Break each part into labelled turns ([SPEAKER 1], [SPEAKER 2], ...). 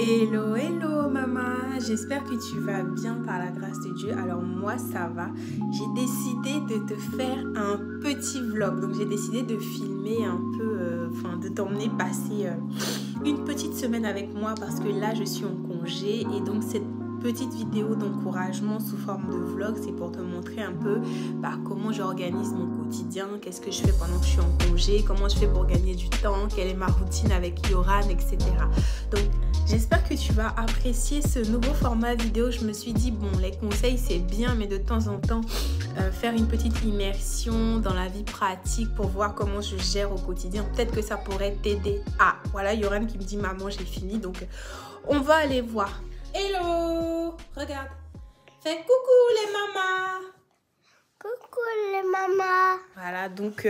[SPEAKER 1] Hello, hello maman, j'espère que tu vas bien par la grâce de Dieu. Alors moi ça va, j'ai décidé de te faire un petit vlog. Donc j'ai décidé de filmer un peu, de t'emmener passer une petite semaine avec moi parce que là je suis en congé. Et donc cette petite vidéo d'encouragement sous forme de vlog, c'est pour te montrer un peu comment j'organise mon quotidien, qu'est-ce que je fais pendant que je suis en congé, comment je fais pour gagner du temps, quelle est ma routine avec Yoran, etc. Donc j'espère que tu vas apprécier ce nouveau format vidéo. Je me suis dit, bon, les conseils c'est bien, mais de temps en temps, faire une petite immersion dans la vie pratique pour voir comment je gère au quotidien. Peut-être que ça pourrait t'aider. Ah, voilà Yoran qui me dit, maman, j'ai fini. Donc, on va aller voir. Hello! Regarde. Fais coucou les mamas!
[SPEAKER 2] Coucou les mamas!
[SPEAKER 1] Voilà, donc...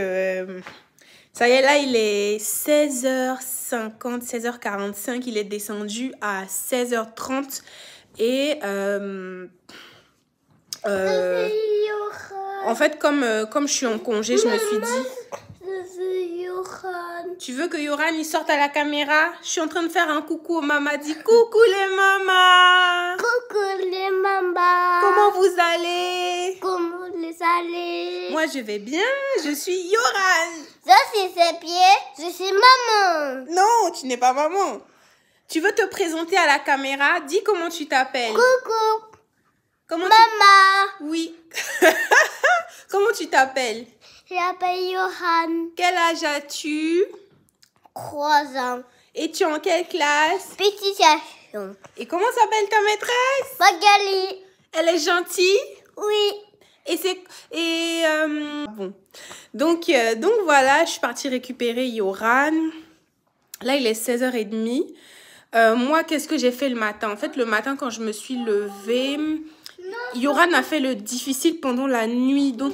[SPEAKER 1] ça y est, là, il est 16h50, 16h45. Il est descendu à 16h30. Et en fait, comme je suis en congé, je me suis dit... Tu veux que Yoran il sorte à la caméra? Je suis en train de faire un coucou aux mamas. Dis coucou les mamas!
[SPEAKER 2] Coucou les mamas!
[SPEAKER 1] Comment vous allez?
[SPEAKER 2] Comment vous allez?
[SPEAKER 1] Moi, je vais bien. Je suis Yoran.
[SPEAKER 2] Je suis ses pieds. Je suis maman.
[SPEAKER 1] Non, tu n'es pas maman. Tu veux te présenter à la caméra? Dis comment tu t'appelles.
[SPEAKER 2] Coucou.
[SPEAKER 1] Comment
[SPEAKER 2] maman.
[SPEAKER 1] Oui. Comment tu t'appelles?
[SPEAKER 2] Je m'appelle Yoran.
[SPEAKER 1] Quel âge as-tu?
[SPEAKER 2] 3 ans.
[SPEAKER 1] Et tu es en quelle classe?
[SPEAKER 2] Petite station.
[SPEAKER 1] Et comment s'appelle ta maîtresse?
[SPEAKER 2] Magali.
[SPEAKER 1] Elle est gentille?
[SPEAKER 2] Oui.
[SPEAKER 1] Bon. Donc voilà, je suis partie récupérer Yoran. Là, il est 16h30. Moi, qu'est-ce que j'ai fait le matin? En fait, le matin, quand je me suis levée, Yoran a fait le difficile pendant la nuit. Donc,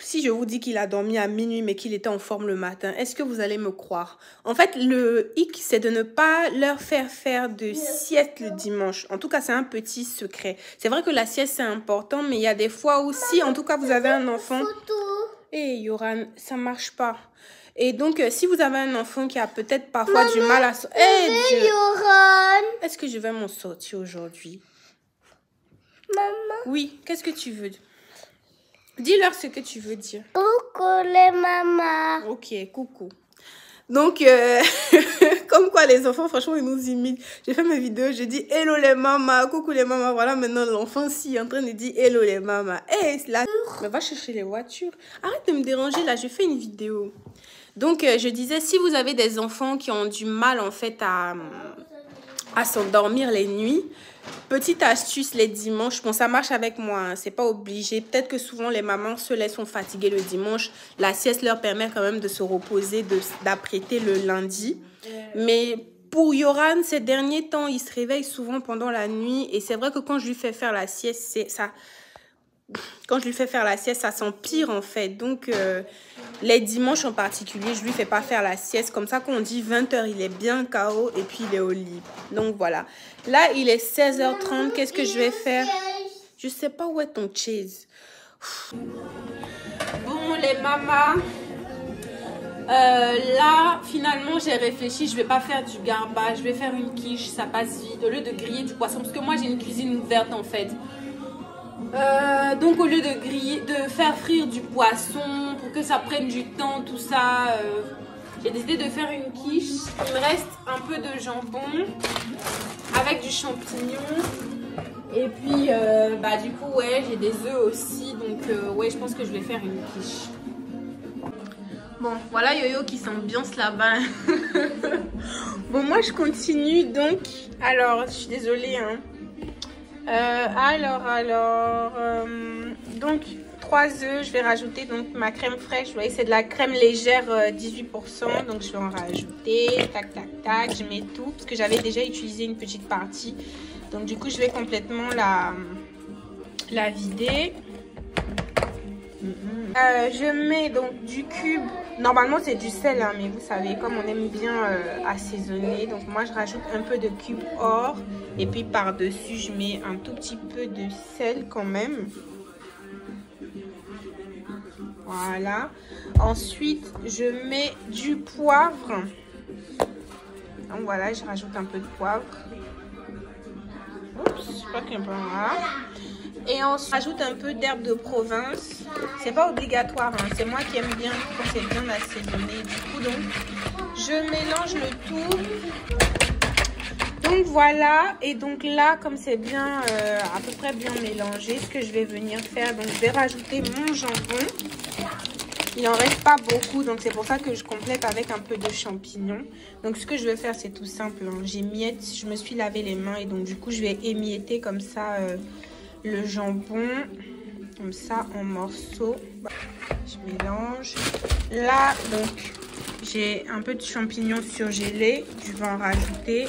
[SPEAKER 1] si je vous dis qu'il a dormi à minuit, mais qu'il était en forme le matin, est-ce que vous allez me croire? En fait, le hic, c'est de ne pas leur faire de sieste le dimanche. En tout cas, c'est un petit secret. C'est vrai que la sieste, c'est important, mais il y a des fois aussi, en tout cas, vous avez un enfant... Hé, Yoran, ça marche pas. Et donc, si vous avez un enfant qui a peut-être parfois du mal à...
[SPEAKER 2] Yoran.
[SPEAKER 1] Est-ce que je vais m'en sortir aujourd'hui?
[SPEAKER 2] Maman.
[SPEAKER 1] Oui, qu'est-ce que tu veux? Dis-leur ce que tu veux dire.
[SPEAKER 2] Coucou les mamas.
[SPEAKER 1] Ok, coucou. Donc, comme quoi les enfants, franchement, ils nous imitent. J'ai fait mes vidéos, je dis hello les mamas, coucou les mamas. Voilà, maintenant l'enfant si en train de dire hello les mamas. Hé, là, mais va chercher les voitures. Arrête de me déranger là, je fais une vidéo. Donc, je disais, si vous avez des enfants qui ont du mal en fait à s'endormir les nuits, petite astuce les dimanches, bon ça marche avec moi, hein, c'est pas obligé. Peut-être que souvent les mamans se laissent fatiguer le dimanche. La sieste leur permet quand même de se reposer, d'apprêter le lundi. Mais pour Yoran, ces derniers temps, il se réveille souvent pendant la nuit. Et c'est vrai que quand je lui fais faire la sieste, ça s'empire en fait. Donc, les dimanches en particulier, je lui fais pas faire la sieste. Comme ça, quand on dit 20h, il est bien KO et puis il est au lit. Donc, voilà. Là, il est 16h30. Qu'est-ce que je vais faire? Je sais pas où est ton chaise. Bon, les mamas. Là, finalement, j'ai réfléchi. Je vais pas faire du garbage. Je vais faire une quiche. Ça passe vite. Au lieu de griller du poisson. Parce que moi, j'ai une cuisine ouverte en fait. Donc au lieu de faire frire du poisson pour que ça prenne du temps, tout ça, j'ai décidé de faire une quiche. Il me reste un peu de jambon avec du champignon et puis du coup ouais, j'ai des œufs aussi, donc ouais, je pense que je vais faire une quiche. Bon, voilà Yo-Yo qui s'ambiance là-bas. Bon, moi je continue donc. Alors, je suis désolée hein. Donc 3 œufs, je vais rajouter donc ma crème fraîche. Vous voyez, c'est de la crème légère 18%, donc je vais en rajouter, tac tac tac, je mets tout parce que j'avais déjà utilisé une petite partie, donc du coup je vais complètement la vider. Je mets donc du cube, normalement c'est du sel hein, mais vous savez comme on aime bien assaisonner, donc moi je rajoute un peu de cube or et puis par dessus je mets un tout petit peu de sel quand même. Voilà, ensuite je mets du poivre. Donc voilà, je rajoute un peu de poivre. Oups, je crois qu'il y a un peu là. Et on rajoute un peu d'herbe de Provence. C'est pas obligatoire, hein. C'est moi qui aime bien quand c'est bien assaisonné. Du coup, donc, je mélange le tout. Donc voilà, et donc là, comme c'est bien, à peu près bien mélangé, ce que je vais venir faire, donc je vais rajouter mon jambon. Il n'en reste pas beaucoup, donc c'est pour ça que je complète avec un peu de champignons. Donc ce que je vais faire, c'est tout simple, hein. J'émiette, je me suis lavé les mains et donc du coup, je vais émietter comme ça le jambon, comme ça en morceaux. Je mélange. Là, donc, j'ai un peu de champignons surgelés, je vais en rajouter.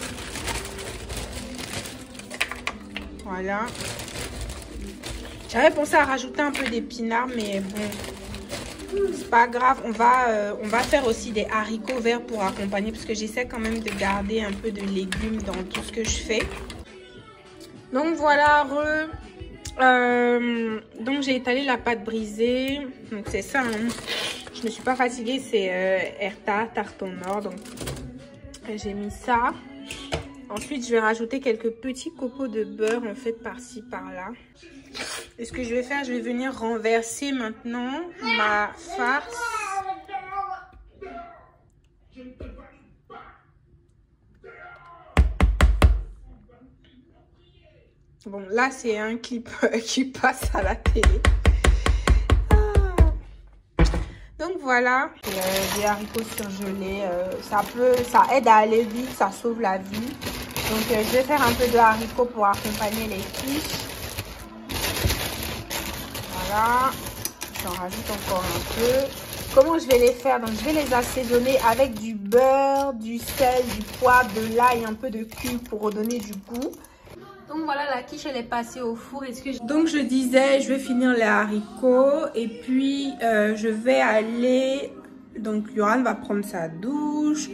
[SPEAKER 1] Voilà. J'avais pensé à rajouter un peu d'épinards, mais bon, c'est pas grave. On va faire aussi des haricots verts pour accompagner, parce que j'essaie quand même de garder un peu de légumes dans tout ce que je fais. Donc voilà, donc j'ai étalé la pâte brisée. Donc c'est ça, hein. Je ne suis pas fatiguée, c'est Erta, tarte au nord. Donc j'ai mis ça. Ensuite, je vais rajouter quelques petits copeaux de beurre, en fait, par-ci, par-là. Et ce que je vais faire, je vais venir renverser maintenant ma farce. Bon, là, c'est un clip qui passe à la télé. Donc voilà, des haricots surgelés, ça aide à aller vite, ça sauve la vie. Donc je vais faire un peu de haricots pour accompagner les quiches. Voilà, j'en rajoute encore un peu. Comment je vais les faire? Donc je vais les assaisonner avec du beurre, du sel, du poivre, de l'ail, un peu de cumin pour redonner du goût. Donc voilà, la quiche elle est passée au four. Donc je disais, je vais finir les haricots et puis je vais aller... Donc Yoran va prendre sa douche.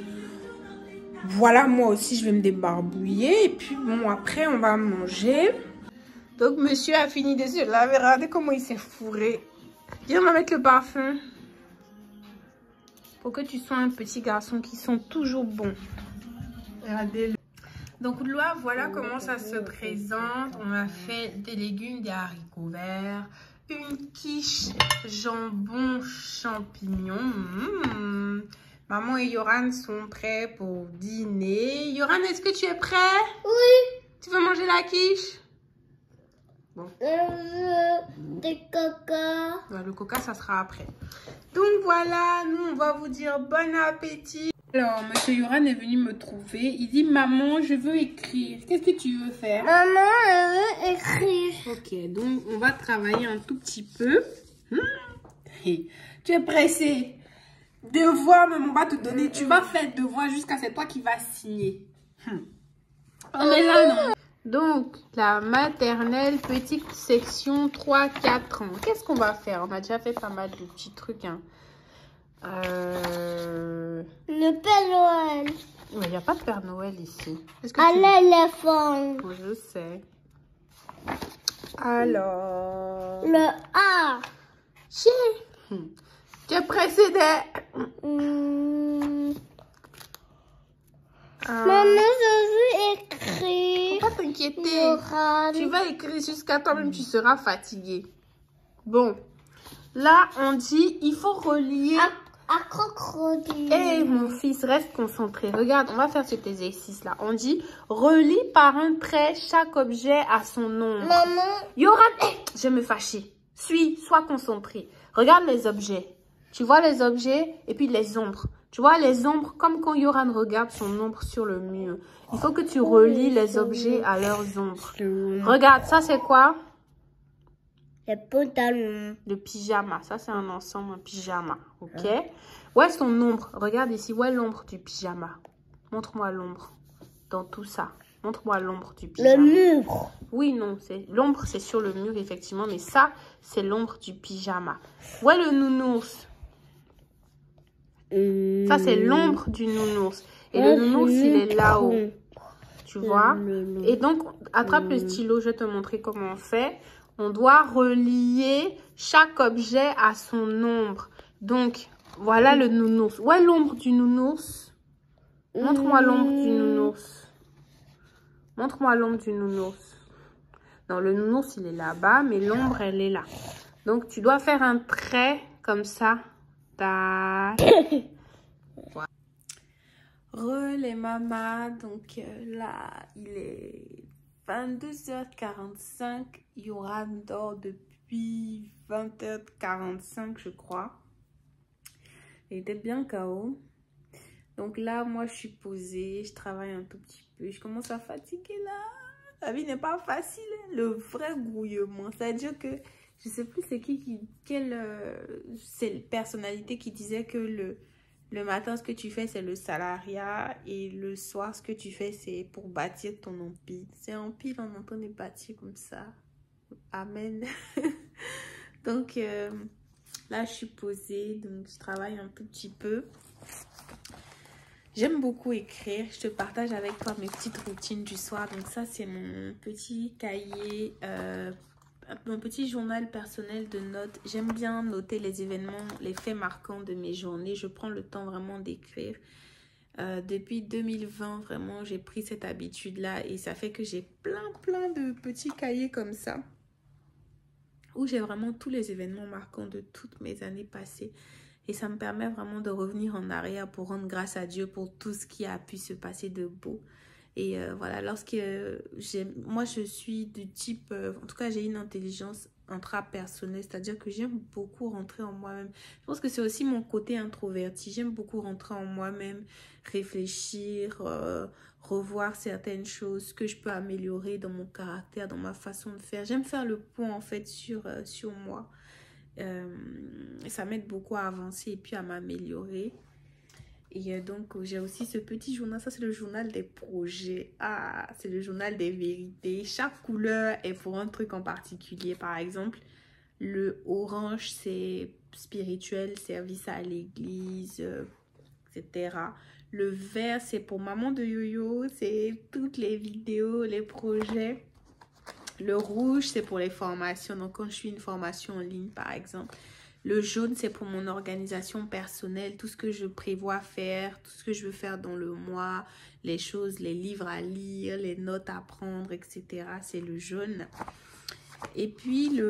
[SPEAKER 1] Voilà, moi aussi je vais me débarbouiller et puis bon, après on va manger. Donc monsieur a fini de se laver. Regardez comment il s'est fourré. Viens, on va mettre le parfum. Pour que tu sois un petit garçon qui sent toujours bon. Regardez-le. Donc là, voilà comment ça se présente. On a fait des légumes, des haricots verts, une quiche jambon champignon. Maman et Yoran sont prêts pour dîner. Yoran, est-ce que tu es prêt?
[SPEAKER 2] Oui.
[SPEAKER 1] Tu veux manger la quiche? Bon.
[SPEAKER 2] Des coca.
[SPEAKER 1] Ouais, le coca, ça sera après. Donc voilà, nous, on va vous dire bon appétit. Alors, monsieur Yoran est venu me trouver. Il dit, maman, je veux écrire. Qu'est-ce que tu veux faire?
[SPEAKER 2] Maman, elle veut écrire.
[SPEAKER 1] Ok, donc on va travailler un tout petit peu. Hey, tu es pressé. Devoir, maman, on va te donner. Tu vas faire devoir jusqu'à c'est toi qui vas signer. On est là, non? Donc, la maternelle, petite section 3-4 ans. Qu'est-ce qu'on va faire? On a déjà fait pas mal de petits trucs, hein.
[SPEAKER 2] Le Père Noël.
[SPEAKER 1] Il n'y a pas de Père Noël ici.
[SPEAKER 2] À l'éléphant.
[SPEAKER 1] Oh, je sais. Alors...
[SPEAKER 2] Le A.
[SPEAKER 1] Tu es pressé de...
[SPEAKER 2] Maman, je veux écrire.
[SPEAKER 1] Faut pas t'inquiéter. Tu vas écrire jusqu'à toi-même, tu seras fatigué. Bon. Là, on dit, il faut relier...
[SPEAKER 2] À crocodile.
[SPEAKER 1] Eh, mon fils, reste concentré. Regarde, on va faire cet exercice-là. On dit, relie par un trait chaque objet à son nombre.
[SPEAKER 2] Maman.
[SPEAKER 1] Yoran, je vais me fâcher. Sois concentré. Regarde les objets. Tu vois les objets et puis les ombres. Tu vois les ombres comme quand Yoran regarde son ombre sur le mur. Il faut que tu relis les objets à leurs ombres. Regarde, ça c'est quoi?
[SPEAKER 2] Le pantalon.
[SPEAKER 1] Le pyjama. Ça c'est un ensemble, un pyjama. Ok? Où est son ombre? Regarde ici. Où est l'ombre du pyjama? Montre-moi l'ombre dans tout ça. Montre-moi l'ombre du pyjama.
[SPEAKER 2] Le mur.
[SPEAKER 1] Oui, non. L'ombre, c'est sur le mur, effectivement. Mais ça, c'est l'ombre du pyjama. Où est le nounours? Ça, c'est l'ombre du nounours. Et le nounours, il est là-haut. Tu vois? Et donc, attrape le stylo. Je vais te montrer comment on fait. On doit relier chaque objet à son ombre. Donc, voilà le nounours. Où est l'ombre du nounours? Montre-moi l'ombre du nounours. Montre-moi l'ombre du nounours. Non, le nounours, il est là-bas, mais l'ombre, elle est là. Donc, tu dois faire un trait comme ça. Tac. Voilà. Les mamas. Donc, là, il est 22h45. Yoran dort depuis 20h45, je crois. Il était bien KO. Donc là, moi, je suis posée. Je travaille un tout petit peu. Je commence à fatiguer là. La vie n'est pas facile. Hein? Le vrai grouillement. C'est-à-dire que je sais plus c'est quelle personnalité qui disait que le matin, ce que tu fais, c'est le salariat. Et le soir, ce que tu fais, c'est pour bâtir ton empire. C'est un empire, on entend de bâtir comme ça. Amen. Donc, là, je suis posée. Donc, je travaille un tout petit peu. J'aime beaucoup écrire. Je te partage avec toi mes petites routines du soir. Donc, ça, c'est mon petit cahier, mon petit journal personnel de notes. J'aime bien noter les événements, les faits marquants de mes journées. Je prends le temps vraiment d'écrire. Depuis 2020, vraiment, j'ai pris cette habitude-là. Et ça fait que j'ai plein de petits cahiers comme ça. Où j'ai vraiment tous les événements marquants de toutes mes années passées. Et ça me permet vraiment de revenir en arrière pour rendre grâce à Dieu pour tout ce qui a pu se passer de beau. Et voilà, moi je suis du type, en tout cas j'ai une intelligence intrapersonnelle, c'est-à-dire que j'aime beaucoup rentrer en moi-même. Je pense que c'est aussi mon côté introverti. J'aime beaucoup rentrer en moi-même, réfléchir, revoir certaines choses, ce que je peux améliorer dans mon caractère, dans ma façon de faire. J'aime faire le point en fait sur moi. Ça m'aide beaucoup à avancer et puis à m'améliorer. Et donc j'ai aussi ce petit journal. Ça c'est le journal des projets. Ah, c'est le journal des vérités. Chaque couleur est pour un truc en particulier. Par exemple, le orange c'est spirituel, service à l'église, etc. Le vert c'est pour maman de Yoyo, c'est toutes les vidéos, les projets. Le rouge, c'est pour les formations. Donc, quand je suis une formation en ligne, par exemple. Le jaune, c'est pour mon organisation personnelle. Tout ce que je prévois faire, tout ce que je veux faire dans le mois, les choses, les livres à lire, les notes à prendre, etc. C'est le jaune. Et puis,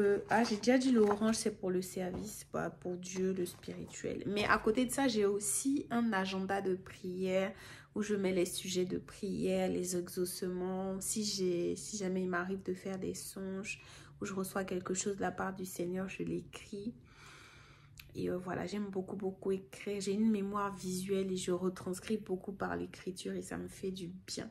[SPEAKER 1] j'ai déjà dit le orange, c'est pour le service, pour Dieu, le spirituel. Mais à côté de ça, j'ai aussi un agenda de prière où je mets les sujets de prière, les exaucements. Si jamais il m'arrive de faire des songes, où je reçois quelque chose de la part du Seigneur, je l'écris. Et voilà, j'aime beaucoup écrire. J'ai une mémoire visuelle et je retranscris beaucoup par l'écriture et ça me fait du bien.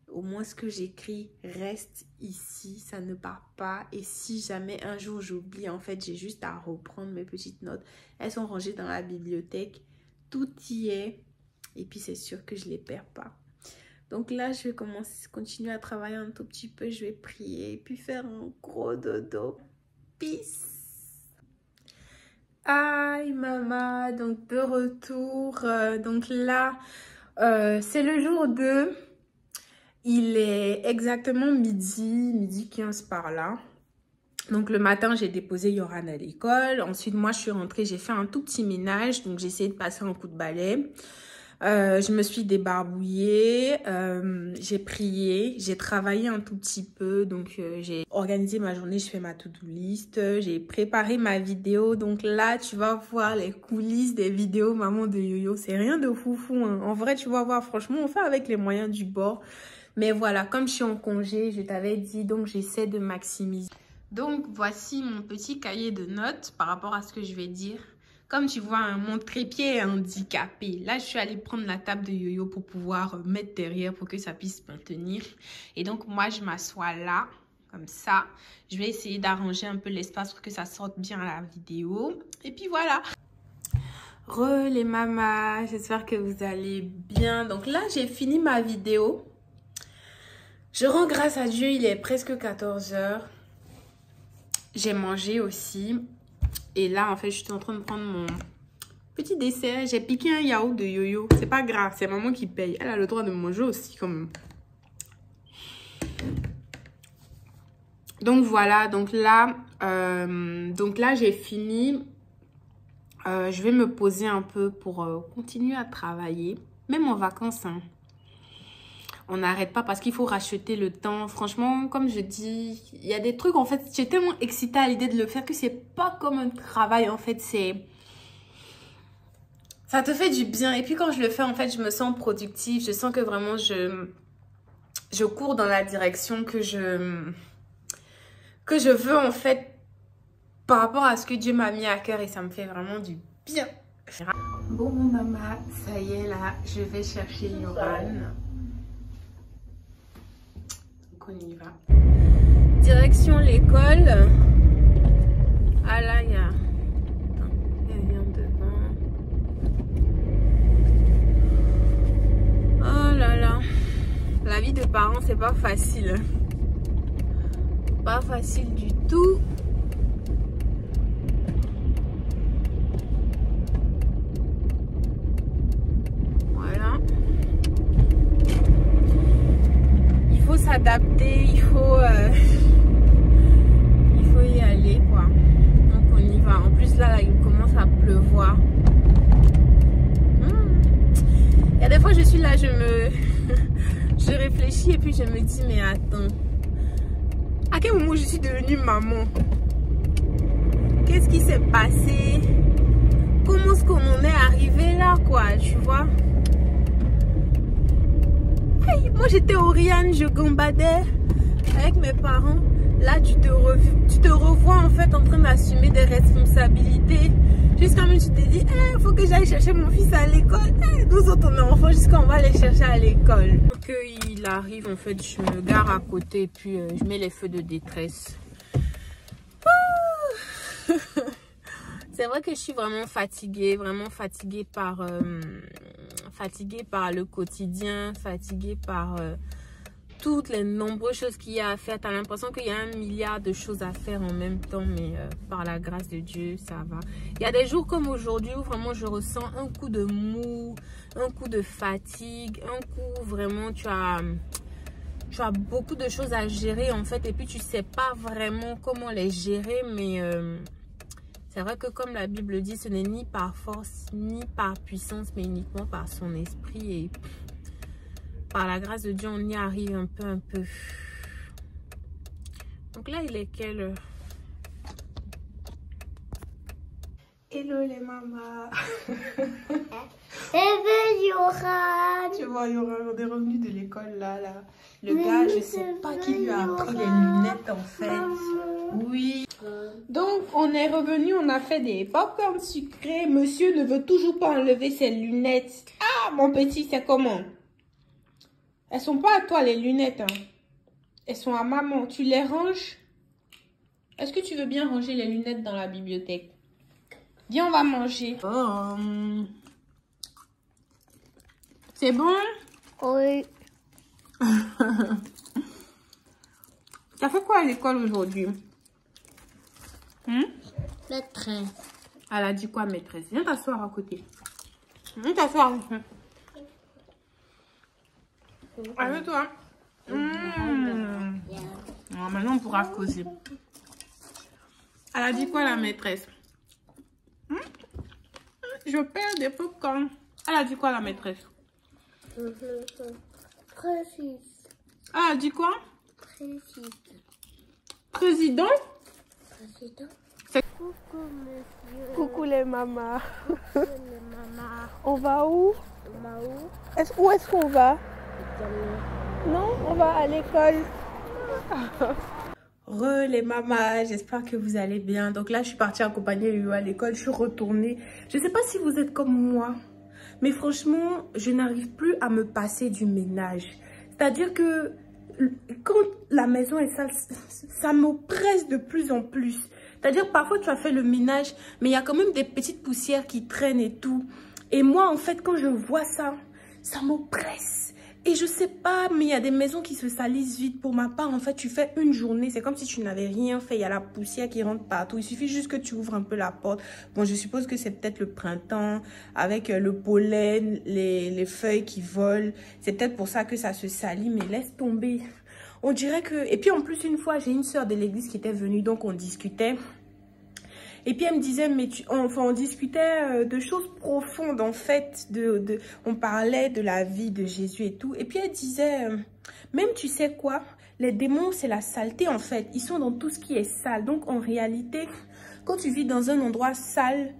[SPEAKER 1] Au moins, ce que j'écris reste ici, ça ne part pas. Et si jamais un jour j'oublie, en fait, j'ai juste à reprendre mes petites notes. Elles sont rangées dans la bibliothèque. Tout y est. Et puis, c'est sûr que je ne les perds pas. Donc là, je vais continuer à travailler un tout petit peu. Je vais prier et puis faire un gros dodo. Peace. Aïe, maman. Donc, de retour. Donc là, c'est le jour 2. Il est exactement midi 15 par là. Donc, le matin, j'ai déposé Yoran à l'école. Ensuite, moi, je suis rentrée, j'ai fait un tout petit ménage. Donc, j'ai essayé de passer un coup de balai. Je me suis débarbouillée. J'ai prié. J'ai travaillé un tout petit peu. Donc, j'ai organisé ma journée. Je fais ma to-do list. J'ai préparé ma vidéo. Donc là, tu vas voir les coulisses des vidéos maman de Yoyo. C'est rien de foufou, hein. En vrai, tu vas voir, franchement, on fait avec les moyens du bord. Mais voilà, comme je suis en congé, je t'avais dit, donc j'essaie de maximiser. Donc, voici mon petit cahier de notes par rapport à ce que je vais dire. Comme tu vois, hein, mon trépied est handicapé. Là, je suis allée prendre la table de Yoyo pour pouvoir mettre derrière pour que ça puisse maintenir. Et donc, moi, je m'assois là, comme ça. Je vais essayer d'arranger un peu l'espace pour que ça sorte bien à la vidéo. Et puis, voilà. Les mamas, j'espère que vous allez bien. Donc là, j'ai fini ma vidéo. Je rends grâce à Dieu, il est presque 14 h. J'ai mangé aussi. Et là, en fait, je suis en train de prendre mon petit dessert. J'ai piqué un yaourt de Yoyo. C'est pas grave, c'est maman qui paye. Elle a le droit de manger aussi, quand même. Donc, voilà. Donc là, j'ai fini. Je vais me poser un peu pour continuer à travailler. Même en vacances, hein, on n'arrête pas parce qu'il faut racheter le temps. Franchement, comme je dis, il y a des trucs, en fait, j'ai tellement excitée à l'idée de le faire que c'est pas comme un travail, en fait, c'est... Ça te fait du bien. Et puis quand je le fais, en fait, je me sens productive. Je sens que vraiment, je cours dans la direction que je veux, en fait, par rapport à ce que Dieu m'a mis à cœur. Et ça me fait vraiment du bien. Bon, maman, ça y est, là, je vais chercher Yoran. Donc, on y va. Direction l'école. Ah là, il y a... Oh là là, la vie de parents c'est pas facile, pas facile du tout. Voilà, il faut s'adapter, il faut y aller quoi. Donc on y va. En plus là il commence à pleuvoir. Il y a des fois je suis là, je réfléchis et puis je me dis mais attends, à quel moment je suis devenue maman? Qu'est-ce qui s'est passé? Comment est-ce qu'on en est arrivé là quoi, tu vois? Hey, moi j'étais Oriane, je gambadais avec mes parents. Là tu te revois en fait en train d'assumer des responsabilités. Jusqu'à même tu te dis, il faut que j'aille chercher mon fils à l'école. Nous autres on est enfants jusqu'à on va les chercher à l'école. Donc il arrive en fait, je me gare à côté et puis je mets les feux de détresse. C'est vrai que je suis vraiment fatiguée par le quotidien, fatiguée par toutes les nombreuses choses qu'il y a à faire. Tu as l'impression qu'il y a 1 milliard de choses à faire en même temps, mais par la grâce de Dieu, ça va. Il y a des jours comme aujourd'hui où vraiment je ressens un coup de mou, un coup de fatigue, un coup vraiment tu as beaucoup de choses à gérer en fait et puis tu sais pas vraiment comment les gérer, mais c'est vrai que comme la Bible dit, ce n'est ni par force ni par puissance, mais uniquement par son esprit et par la grâce de Dieu, on y arrive un peu. Donc là, il est quelle heure? Hello les mamas.
[SPEAKER 2] Yoran.
[SPEAKER 1] Tu vois, Yoran, on est revenu de l'école là. Le gars, je sais pas qui lui a pris les lunettes en fait. Oui. Donc, on est revenu, on a fait des popcorn sucrés. Monsieur ne veut toujours pas enlever ses lunettes. Ah, mon petit, c'est comment? Elles sont pas à toi les lunettes, hein. Elles sont à maman. Tu les ranges? Est-ce que tu veux bien ranger les lunettes dans la bibliothèque? Viens, on va manger. Oh. C'est bon?
[SPEAKER 2] Oui.
[SPEAKER 1] T'as fait quoi à l'école aujourd'hui?
[SPEAKER 2] Le train.
[SPEAKER 1] Elle a dit quoi, maîtresse? Viens t'asseoir à côté. Viens t'asseoir. Avec toi. Non, maintenant on pourra causer. Elle a dit quoi la maîtresse? Je perds des popcorn. Elle a dit quoi la maîtresse?
[SPEAKER 2] Précis.
[SPEAKER 1] Elle a dit quoi?
[SPEAKER 2] Précis.
[SPEAKER 1] Président?
[SPEAKER 2] Président.
[SPEAKER 1] Coucou monsieur. Coucou les mamas.
[SPEAKER 2] Coucou les mamas.
[SPEAKER 1] On va où?
[SPEAKER 2] On va où?
[SPEAKER 1] Où est-ce qu'on va? Non, on va à l'école. Re les mamas, j'espère que vous allez bien. Donc là, je suis partie accompagner Yo à l'école. Je suis retournée. Je ne sais pas si vous êtes comme moi, mais franchement, je n'arrive plus à me passer du ménage. C'est-à-dire que quand la maison est sale, ça m'oppresse de plus en plus. C'est-à-dire parfois tu as fait le ménage, mais il y a quand même des petites poussières qui traînent et tout. Et moi, en fait, quand je vois ça, ça m'oppresse. Et je sais pas, mais il y a des maisons qui se salissent vite. Pour ma part, en fait, tu fais une journée, c'est comme si tu n'avais rien fait. Il y a la poussière qui rentre partout. Il suffit juste que tu ouvres un peu la porte. Bon, je suppose que c'est peut-être le printemps, avec le pollen, les feuilles qui volent. C'est peut-être pour ça que ça se salit, mais laisse tomber. On dirait que... Et puis en plus, une fois, j'ai une soeur de l'église qui était venue, donc on discutait. Et puis elle me disait, mais on discutait de choses profondes en fait. On parlait de la vie de Jésus et tout. Et puis elle disait, même tu sais quoi, les démons c'est la saleté en fait. Ils sont dans tout ce qui est sale. Donc en réalité, quand tu vis dans un endroit sale,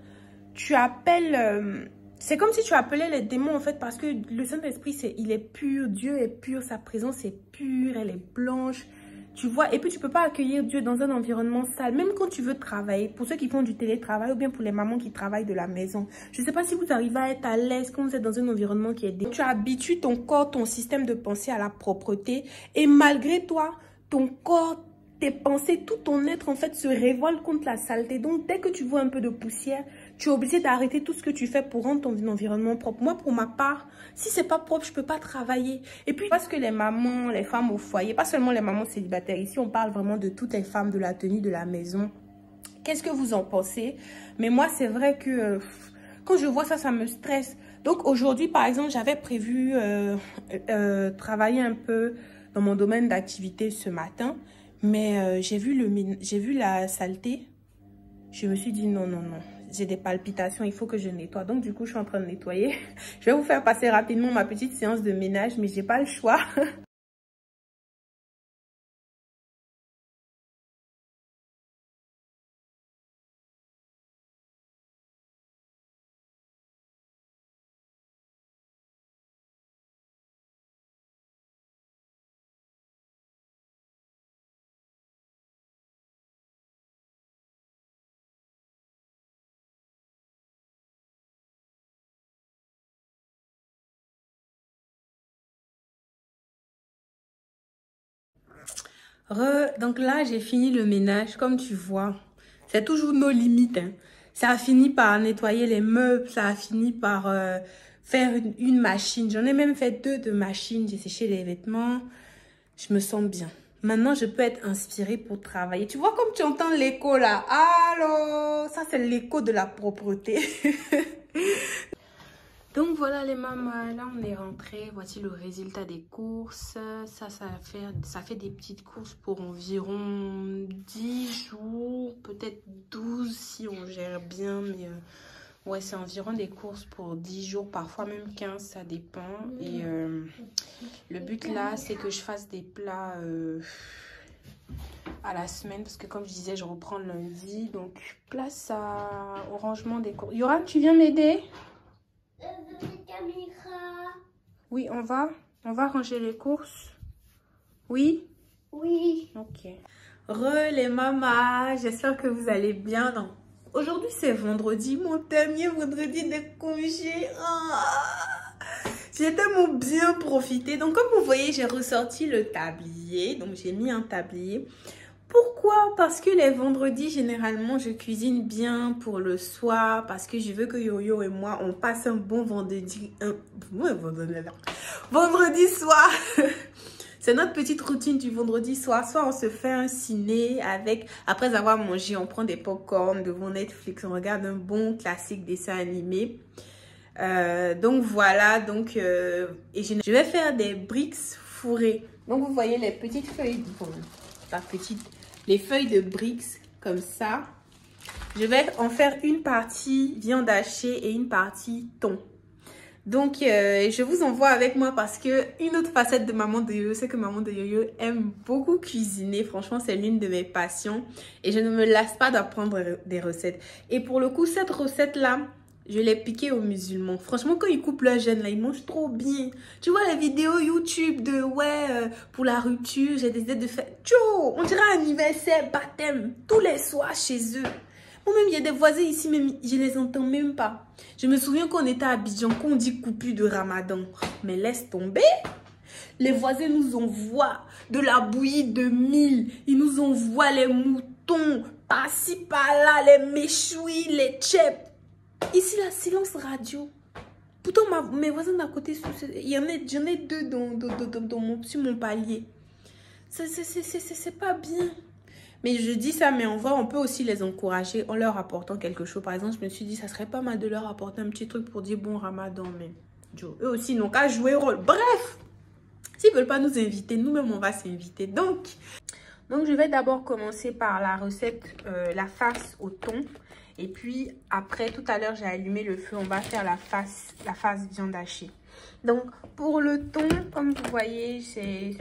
[SPEAKER 1] tu appelles... c'est comme si tu appelais les démons en fait, parce que le Saint-Esprit, il est pur, Dieu est pur, sa présence est pure, elle est blanche, tu vois. Et puis tu peux pas accueillir Dieu dans un environnement sale, même quand tu veux travailler, pour ceux qui font du télétravail ou bien pour les mamans qui travaillent de la maison. Je sais pas si vous arrivez à être à l'aise quand vous êtes dans un environnement qui est... Tu habitues ton corps, ton système de pensée à la propreté, et malgré toi, ton corps, tes pensées, tout ton être en fait se révolte contre la saleté. Donc dès que tu vois un peu de poussière, tu es obligé d'arrêter tout ce que tu fais pour rendre ton environnement propre. Moi, pour ma part, si c'est pas propre, je peux pas travailler. Et puis parce que les mamans, les femmes au foyer, pas seulement les mamans célibataires, ici on parle vraiment de toutes les femmes de la tenue de la maison. Qu'est-ce que vous en pensez? Mais moi, c'est vrai que quand je vois ça, ça me stresse. Donc aujourd'hui, par exemple, j'avais prévu travailler un peu dans mon domaine d'activité ce matin. Mais j'ai vu la saleté. Je me suis dit non, non, non. J'ai des palpitations, il faut que je nettoie. Donc du coup, je suis en train de nettoyer. Je vais vous faire passer rapidement ma petite séance de ménage, mais j'ai pas le choix. Donc là, j'ai fini le ménage, comme tu vois. C'est toujours nos limites. Hein. Ça a fini par nettoyer les meubles, ça a fini par faire une machine. J'en ai même fait 2 de machines. J'ai séché les vêtements. Je me sens bien. Maintenant, je peux être inspirée pour travailler. Tu vois comme tu entends l'écho là. Allô? Ça, c'est l'écho de la propreté. Donc voilà les mamans, là on est rentré, voici le résultat des courses. Ça fait des petites courses pour environ 10 jours, peut-être 12 si on gère bien. Mais ouais, c'est environ des courses pour 10 jours, parfois même 15, ça dépend. Et le but là, c'est que je fasse des plats à la semaine. Parce que comme je disais, je reprends lundi. Donc place au rangement des courses. Yoran, tu viens m'aider ? Oui, on va ranger les courses. Oui?
[SPEAKER 2] Oui.
[SPEAKER 1] Ok. Les mamas, j'espère que vous allez bien. Donc, aujourd'hui, c'est vendredi, mon dernier vendredi de congé. J'ai tellement bien profité. Donc, comme vous voyez, j'ai ressorti le tablier. Donc, j'ai mis un tablier. Pourquoi? Parce que les vendredis, généralement, je cuisine bien pour le soir. Parce que je veux que Yo-Yo et moi, on passe un bon vendredi. Vendredi soir. C'est notre petite routine du vendredi soir. Soit on se fait un ciné avec... Après avoir mangé, on prend des pop-corn devant Netflix. On regarde un bon classique dessin animé. Donc voilà. Donc, et je vais faire des briques fourrées. Donc vous voyez les petites feuilles. Les feuilles de briques comme ça. Je vais en faire une partie viande hachée et une partie thon. Donc, je vous envoie avec moi parce que une autre facette de maman de Yo-Yo, c'est que maman de Yo-Yo aime beaucoup cuisiner. Franchement, c'est l'une de mes passions et je ne me lasse pas d'apprendre des recettes. Et pour le coup, cette recette-là, je l'ai piquée aux musulmans. Franchement, quand ils coupent leur jeûne, là, ils mangent trop bien. Tu vois les vidéos YouTube de, pour la rupture, j'ai décidé de faire, on dirait anniversaire, baptême, tous les soirs chez eux. Moi-même, il y a des voisins ici, même, je les entends même pas. Je me souviens qu'on était à Abidjan, qu'on dit coupure de Ramadan. Mais laisse tomber. Les voisins nous envoient de la bouillie de mil. Ils nous envoient les moutons, par-ci, par-là, les méchouis, les tchèpes. Ici, la silence radio. Pourtant, mes voisins d'à côté, j'en ai 2 sur mon palier. C'est pas bien. Mais je dis ça, mais on peut aussi les encourager en leur apportant quelque chose. Par exemple, je me suis dit, ça serait pas mal de leur apporter un petit truc pour dire bon Ramadan. Mais eux aussi n'ont qu'à jouer rôle. Bref, s'ils veulent pas nous inviter, nous-mêmes, on va s'inviter. Donc Donc, je vais d'abord commencer par la recette, la farce au thon. Et puis, après, tout à l'heure, j'ai allumé le feu. On va faire la farce viande hachée. Donc, pour le thon, comme vous voyez,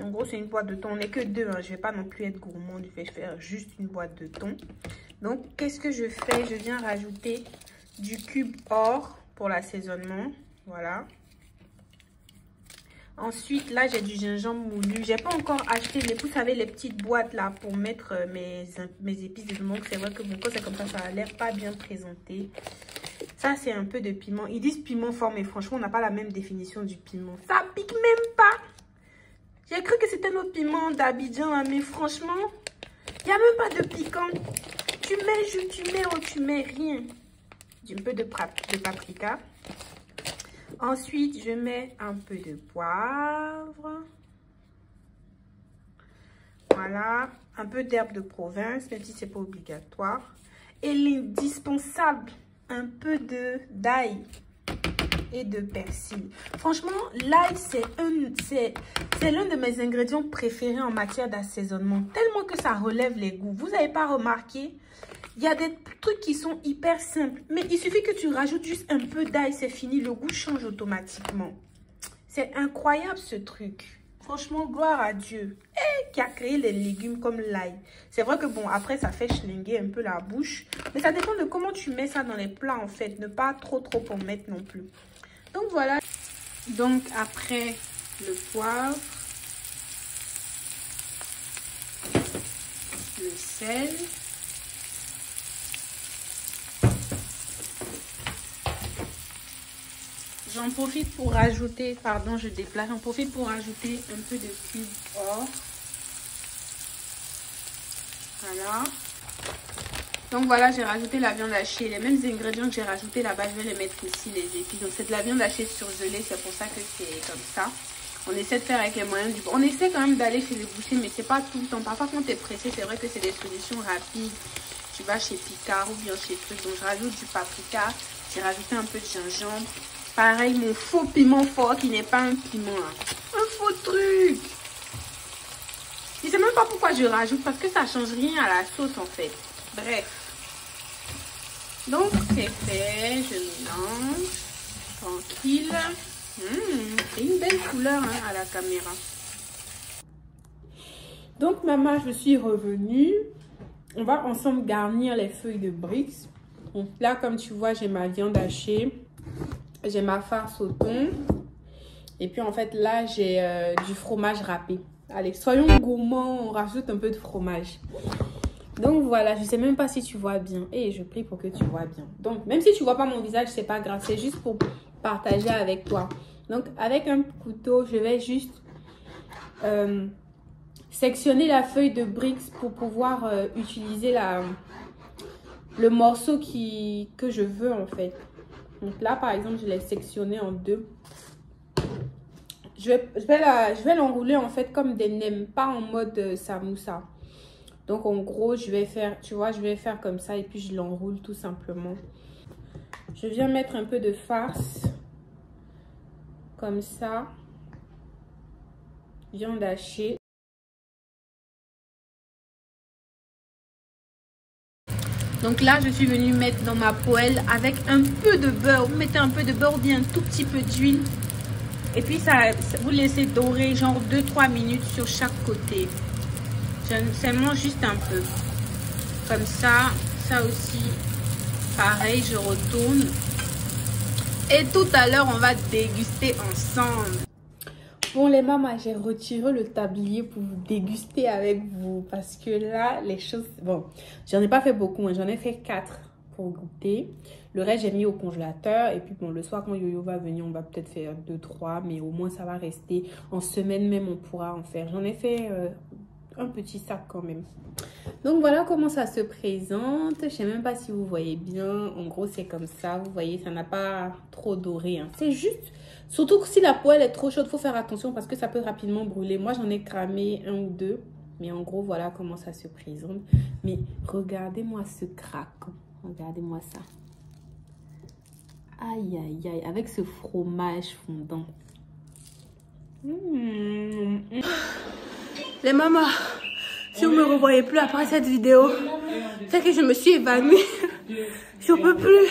[SPEAKER 1] en gros, c'est une boîte de thon. On n'est que deux. Hein. Je ne vais pas non plus être gourmande. Je vais faire juste une boîte de thon. Donc, qu'est-ce que je fais? Je viens rajouter du cube or pour l'assaisonnement. Voilà. Ensuite, là, j'ai du gingembre moulu. J'ai pas encore acheté, vous savez, les petites boîtes là pour mettre mes épices de donc c'est vrai que bon, quand c'est comme ça a l'air pas bien présenté. Ça, c'est un peu de piment. Ils disent piment fort, mais franchement, on n'a pas la même définition du piment. Ça pique même pas. J'ai cru que c'était notre piment d'Abidjan, mais franchement, il n'y a même pas de piquant. Tu mets jus, tu mets ou tu mets rien. Un peu de paprika. Ensuite, je mets un peu de poivre. Voilà. Un peu d'herbe de province, même si ce n'est pas obligatoire. Et l'indispensable, un peu d'ail et de persil. Franchement, l'ail, c'est l'un de mes ingrédients préférés en matière d'assaisonnement. Tellement que ça relève les goûts. Vous n'avez pas remarqué? Il y a des trucs qui sont hyper simples. Mais il suffit que tu rajoutes juste un peu d'ail, c'est fini. Le goût change automatiquement. C'est incroyable ce truc. Franchement, gloire à Dieu. Et qui a créé les légumes comme l'ail. C'est vrai que bon, après, ça fait schlinguer un peu la bouche. Mais ça dépend de comment tu mets ça dans les plats en fait. Ne pas trop en mettre non plus. Donc voilà. Donc après le poivre. Le sel. J'en profite pour rajouter, pardon, je déplace, j'en profite pour rajouter un peu de cube or. Voilà. Donc voilà, j'ai rajouté la viande hachée. Les mêmes ingrédients que j'ai rajouté là-bas, je vais les mettre ici, les épices. Donc c'est de la viande hachée surgelée, c'est pour ça que c'est comme ça. On essaie de faire avec les moyens du bord. On essaie quand même d'aller chez les bouchers, mais c'est pas tout le temps. Parfois quand tu es pressé, c'est vrai que c'est des solutions rapides. Tu vas chez Picard ou bien chez Truc. Donc je rajoute du paprika, j'ai rajouté un peu de gingembre. Pareil, mon faux piment fort qui n'est pas un piment. Hein. Un faux truc. Je ne sais même pas pourquoi je rajoute parce que ça ne change rien à la sauce en fait. Bref. Donc c'est fait. Je mélange. Tranquille. C'est une belle couleur hein, à la caméra. Donc maman, je suis revenue. On va ensemble garnir les feuilles de briques. Donc là, comme tu vois, j'ai ma viande hachée. J'ai ma farce au thon. Et puis en fait là j'ai du fromage râpé. Allez, soyons gourmands, on rajoute un peu de fromage. Donc voilà, je sais même pas si tu vois bien. Et je prie pour que tu vois bien. Donc même si tu vois pas mon visage, c'est pas grave. C'est juste pour partager avec toi. Donc avec un couteau, je vais juste sectionner la feuille de briques pour pouvoir utiliser le morceau que je veux en fait. Donc là, par exemple, je l'ai sectionné en deux. Je vais l'enrouler en fait comme des nems, pas en mode samoussa. Donc en gros, je vais faire, tu vois, je vais faire comme ça et puis je l'enroule tout simplement. Je viens mettre un peu de farce, comme ça. Viande hachée. Donc là, je suis venue mettre dans ma poêle avec un peu de beurre. Vous mettez un peu de beurre ou bien un tout petit peu d'huile. Et puis, vous laissez dorer genre 2-3 minutes sur chaque côté. Seulement juste un peu. Comme ça, ça aussi, pareil, je retourne. Et tout à l'heure, on va déguster ensemble. Bon les mamans, j'ai retiré le tablier pour vous déguster avec vous. Parce que là, les choses... Bon, j'en ai pas fait beaucoup. Hein. J'en ai fait 4 pour goûter. Le reste, j'ai mis au congélateur. Et puis bon, le soir, quand Yo-Yo va venir, on va peut-être faire 2-3. Mais au moins, ça va rester. En semaine même, on pourra en faire. J'en ai fait un petit sac quand même. Donc voilà comment ça se présente. Je sais même pas si vous voyez bien. En gros, c'est comme ça. Vous voyez, ça n'a pas trop doré. Hein. C'est juste... Surtout que si la poêle est trop chaude, il faut faire attention parce que ça peut rapidement brûler. Moi, j'en ai cramé 1 ou 2. Mais en gros, voilà comment ça se présente. Mais regardez-moi ce craquant. Regardez-moi ça. Aïe, aïe, aïe. Avec ce fromage fondant. Les mamans, Si vous me revoyez plus après cette vidéo, c'est que je me suis évanouie. Je peux plus.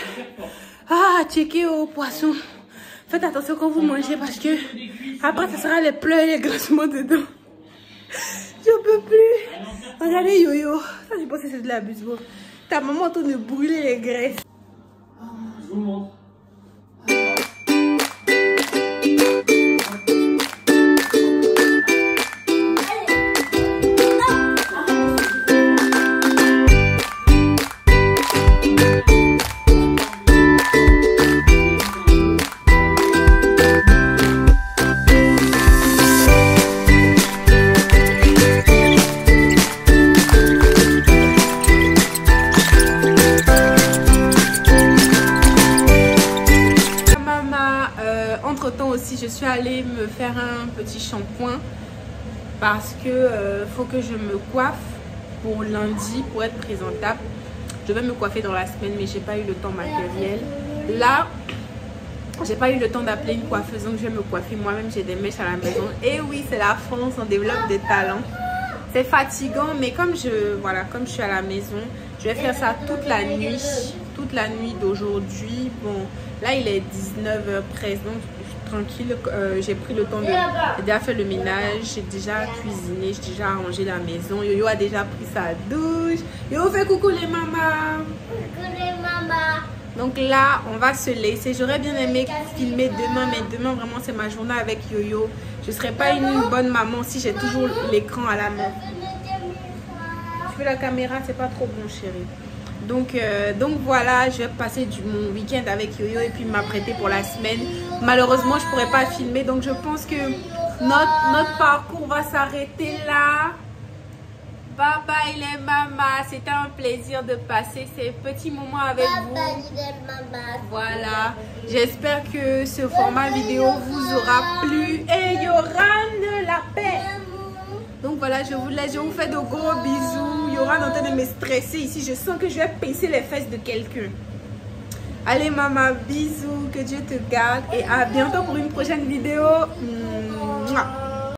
[SPEAKER 1] Ah, checker au poisson. Faites attention quand vous mangez parce que après, ça sera les pleurs et les grincements dedans. Je peux plus. Regardez Yo-Yo. Ça, je pense que c'est de la buse. Ta maman est en train de brûler les graisses.
[SPEAKER 3] Je vous montre.
[SPEAKER 1] Je suis allée me faire un petit shampoing parce que faut que je me coiffe pour lundi pour être présentable. Je vais me coiffer dans la semaine mais j'ai pas eu le temps matériel. Là, j'ai pas eu le temps d'appeler une coiffeuse donc je vais me coiffer moi-même. J'ai des mèches à la maison. Et oui, c'est la France, on développe des talents. C'est fatigant mais comme je suis à la maison, je vais faire ça toute la nuit d'aujourd'hui. Bon, là il est 19h13 donc tranquille, j'ai pris le temps de... J'ai déjà fait le ménage, j'ai déjà cuisiné, j'ai déjà arrangé la maison. Yo-Yo a déjà pris sa douche. Yo, fais coucou les mamas.
[SPEAKER 2] Coucou les mamas.
[SPEAKER 1] Donc là, on va se laisser. J'aurais bien aimé filmer demain, mais demain vraiment c'est ma journée avec Yo-Yo. Je ne serais pas une bonne maman si j'ai toujours l'écran à la main. Tu fais la caméra, c'est pas trop bon chérie. Donc voilà, je vais passer mon week-end avec Yo-Yo et puis m'apprêter pour la semaine. Malheureusement, je ne pourrai pas filmer. Donc je pense que notre parcours va s'arrêter là. Bye bye les mamas. C'était un plaisir de passer ces petits moments avec vous. Voilà. J'espère que ce format vidéo vous aura plu. Et Yoran, la paix. Donc voilà, je vous laisse, je vous fais de gros bisous. Yoran est en train de me stresser ici. Je sens que je vais pincer les fesses de quelqu'un. Allez maman, bisous, que Dieu te garde et à bientôt pour une prochaine vidéo. Mouah.